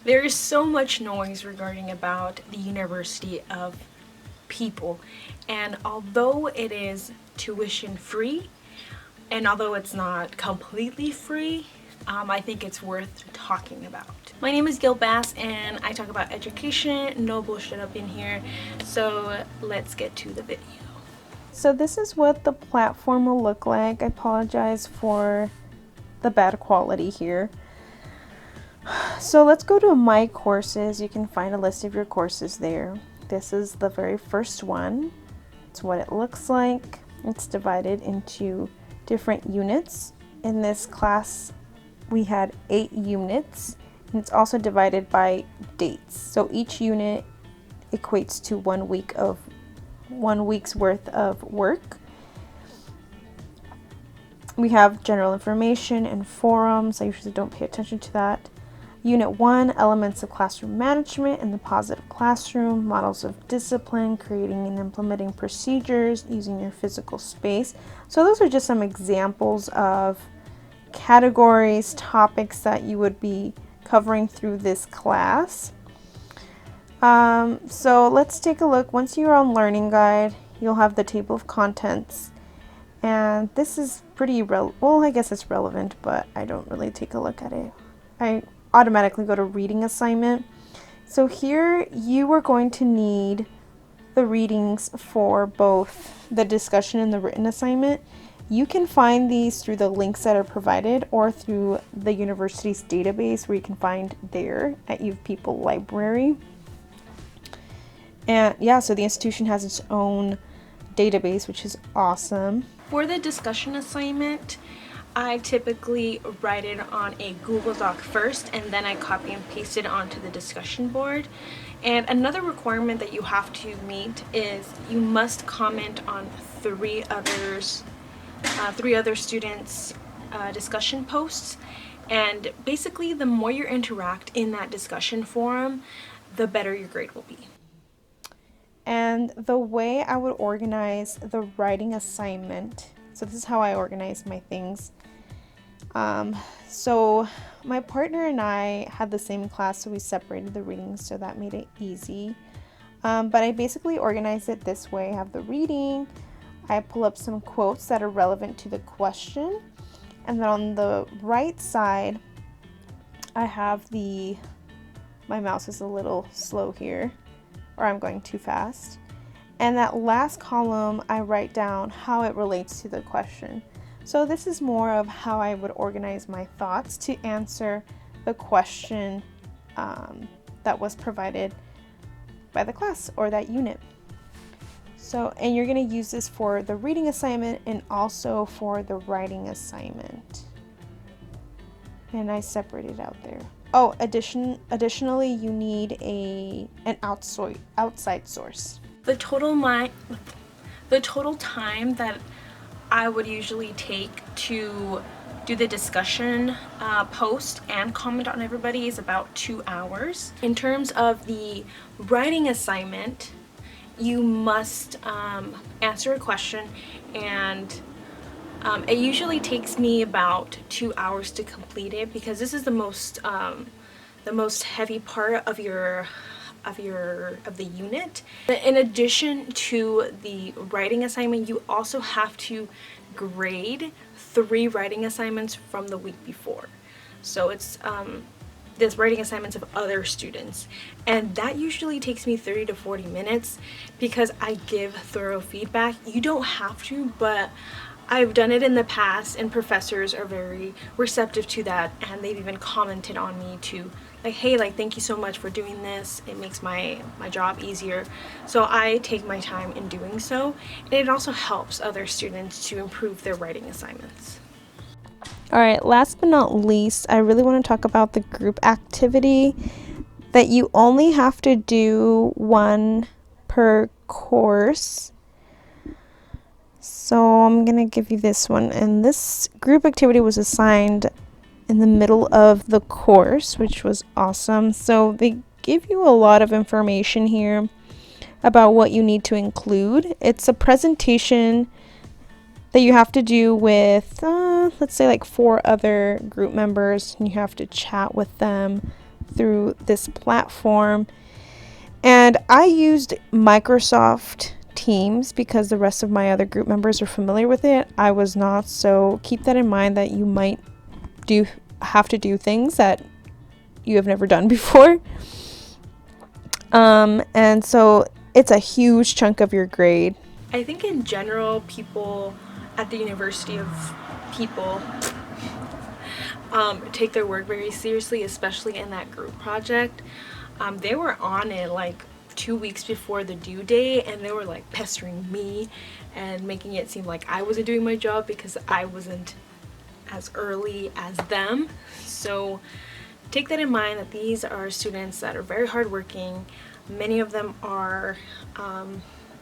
There is so much noise regarding about the University of People, and although it is tuition free, and although it's not completely free, I think it's worth talking about. My name is Gil Bass, and I talk about education. No bullshit up in here. So let's get to the video. So this is what the platform will look like. I apologize for the bad quality here. So let's go to My Courses. You can find a list of your courses there. This is the very first one. It's what it looks like. It's divided into different units. In this class, we had 8 units, and it's also divided by dates. So each unit equates to 1 week's worth of work. We have general information and forums. I usually don't pay attention to that. Unit 1, elements of classroom management in the positive classroom, models of discipline, creating and implementing procedures, using your physical space. So those are just some examples of categories, topics that you would be covering through this class. So let's take a look. Once you're on Learning Guide, you'll have the table of contents. And this is pretty well, I guess it's relevant, but I don't really take a look at it. I automatically go to reading assignment. So here you are going to need the readings for both the discussion and the written assignment. You can find these through the links that are provided or through the university's database, where you can find there at U of People Library. And yeah, so the institution has its own database, which is awesome. For the discussion assignment, I typically write it on a Google Doc first, and then I copy and paste it onto the discussion board. And another requirement that you have to meet is you must comment on three other students' discussion posts. And basically, the more you interact in that discussion forum, the better your grade will be. And the way I would organize the writing assignment, so this is how I organize my things. So my partner and I had the same class, so we separated the readings, so that made it easy. But I basically organize it this way. I have the reading, I pull up some quotes that are relevant to the question, and then on the right side, I have my mouse is a little slow here, or I'm going too fast. And that last column, I write down how it relates to the question. So this is more of how I would organize my thoughts to answer the question that was provided by the class or that unit. So, and you're going to use this for the reading assignment and also for the writing assignment. And I separated out there. Oh, additionally, you need an outside source. The total time that I would usually take to do the discussion post and comment on everybody is about 2 hours. In terms of the writing assignment, you must answer a question, and it usually takes me about 2 hours to complete it, because this is the most heavy part of the unit. In addition to the writing assignment, you also have to grade 3 writing assignments from the week before. So it's this writing assignments of other students, and that usually takes me 30 to 40 minutes because I give thorough feedback. You don't have to, but I've done it in the past, and professors are very receptive to that, and they've even commented on me to like, hey, like, thank you so much for doing this. It makes my job easier. So I take my time in doing so, and it also helps other students to improve their writing assignments. All right, last but not least, I really want to talk about the group activity that you only have to do 1 per course. So I'm going to give you this one, and this group activity was assigned in the middle of the course, which was awesome. So they give you a lot of information here about what you need to include. It's a presentation that you have to do with, let's say like 4 other group members, and you have to chat with them through this platform. And I used Microsoft Teams because the rest of my other group members are familiar with it. I was not, so keep that in mind that you might have to do things that you have never done before. And so it's a huge chunk of your grade. I think in general, people at the University of People take their work very seriously, especially in that group project. They were on it like 2 weeks before the due date, and they were like pestering me and making it seem like I wasn't doing my job because I wasn't as early as them. So take that in mind, that these are students that are very hardworking. Many of them are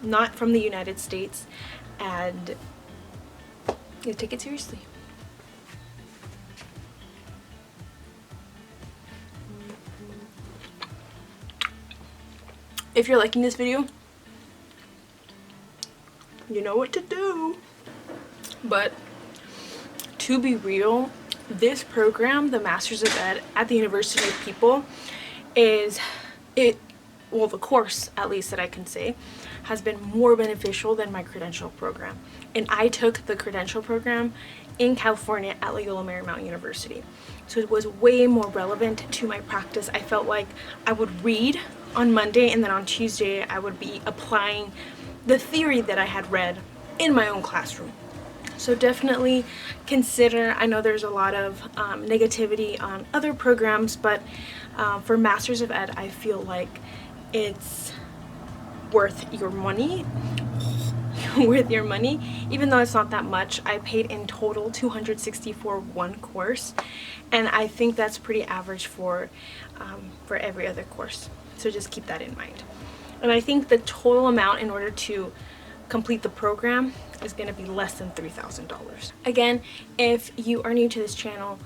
not from the United States, and you take it seriously. If you're liking this video, you know what to do. But to be real, this program, the Masters of Ed at the University of People, the course, at least that I can say, has been more beneficial than my credential program. And I took the credential program in California at Loyola Marymount University. So it was way more relevant to my practice. I felt like I would read on Monday, and then on Tuesday I would be applying the theory that I had read in my own classroom. So definitely consider, I know there's a lot of negativity on other programs, but for Masters of Ed, I feel like it's worth your money. Even though it's not that much. I paid in total $260 for one course, and I think that's pretty average for every other course. So just keep that in mind. And I think the total amount in order to complete the program is going to be less than $3,000. Again, if you are new to this channel,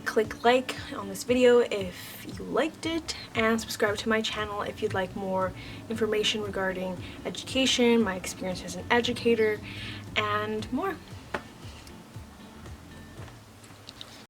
click like on this video if you liked it, and subscribe to my channel if you'd like more information regarding education, my experience as an educator, and more.